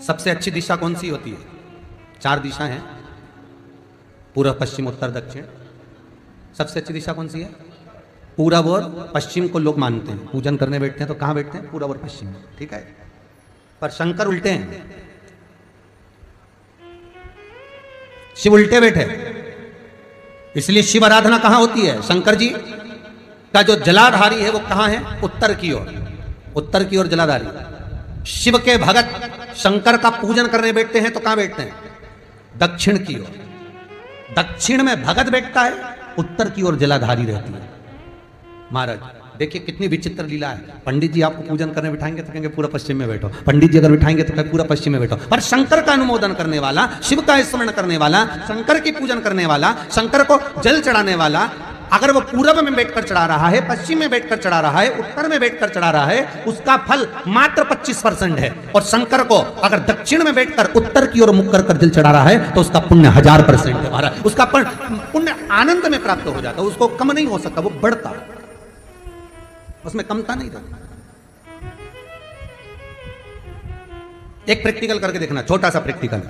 सबसे अच्छी दिशा कौन सी होती है? 4 दिशा हैं, पूर्व, पश्चिम, उत्तर, दक्षिण। सबसे अच्छी दिशा कौन सी है? पूरब और पश्चिम को लोग मानते हैं, पूजन करने बैठते हैं तो कहाँ बैठते हैं? पूरब और पश्चिम में, ठीक है। पर शंकर उल्टे हैं, शिव उल्टे बैठे, इसलिए शिव आराधना कहां होती है? शंकर जी का जो जलाधारी है वो कहां है? उत्तर की ओर, उत्तर की ओर जलाधारी। शिव के भगत शंकर का पूजन करने बैठते हैं तो कहां बैठते हैं? दक्षिण की ओर। दक्षिण में भगत बैठता है, उत्तर की ओर जलाधारी रहती है। महाराज देखिए कितनी विचित्र लीला है। पंडित जी आपको पूजन करने बिठाएंगे तो कहेंगे पूरा पश्चिम में बैठो, पंडित जी अगर बिठाएंगे तो कहेंगे पूरा पश्चिम में बैठो। पर शंकर का अनुमोदन करने वाला, शिव का स्मरण करने वाला, शंकर की पूजन करने वाला, शंकर को जल चढ़ाने वाला, अगर वो पूरब में बैठकर चढ़ा रहा है, पश्चिम में बैठकर चढ़ा रहा है, उत्तर में बैठकर चढ़ा रहा है, उसका फल मात्र 25% है। और शंकर को अगर दक्षिण में बैठकर उत्तर की ओर मुख कर जल चढ़ा रहा है तो उसका पुण्य 1000% है। महाराज उसका पुण्य आनंद में प्राप्त हो जाता है, उसको कम नहीं हो सकता, वो बढ़ता, उसमें कमता नहीं रहती। एक प्रैक्टिकल करके देखना, छोटा सा प्रैक्टिकल,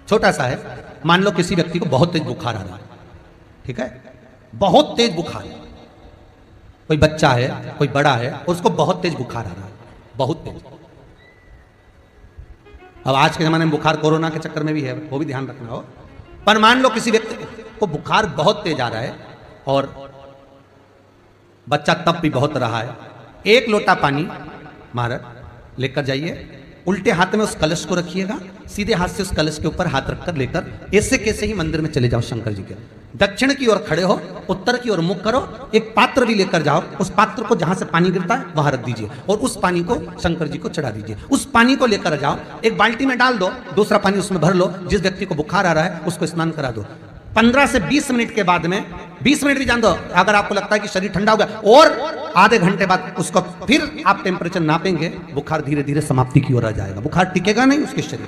छोटा सा है। मान लो किसी व्यक्ति को बहुत तेज बुखार आ रहा है, ठीक है, बहुत तेज बुखार है, कोई बच्चा है, कोई बड़ा है, उसको बहुत तेज बुखार आ रहा है, बहुत तेज। अब आज के जमाने में बुखार कोरोना के चक्कर में भी है, वो भी ध्यान रखना हो। पर मान लो किसी व्यक्ति को बुखार बहुत तेज आ रहा है और बच्चा तप भी बहुत रहा है, 1 लोटा पानी महाराज लेकर जाइए, उल्टे हाथ में उस कलश को रखिएगा, सीधे हाथ से उस कलश के ऊपर हाथ रखकर लेकर ऐसे कैसे ही मंदिर में चले जाओ शंकर जी के। दक्षिण की ओर खड़े हो, उत्तर की ओर मुख करो, एक पात्र भी लेकर जाओ, उस पात्र को जहां से पानी गिरता है वहां रख दीजिए और उस पानी को शंकर जी को चढ़ा दीजिए। उस पानी को लेकर जाओ, एक बाल्टी में डाल दो, दूसरा पानी उसमें भर लो, जिस व्यक्ति को बुखार आ रहा है उसको स्नान करा दो। 15 से 20 मिनट के बाद में, 20 मिनट भी जान दो, अगर आपको लगता है कि शरीर ठंडा हो गया, और आधे घंटे बाद उसको फिर आप टेम्परेचर नापेंगे, बुखार धीरे धीरे समाप्ति की ओर आ जाएगा, बुखार टिकेगा नहीं उसके शरीर।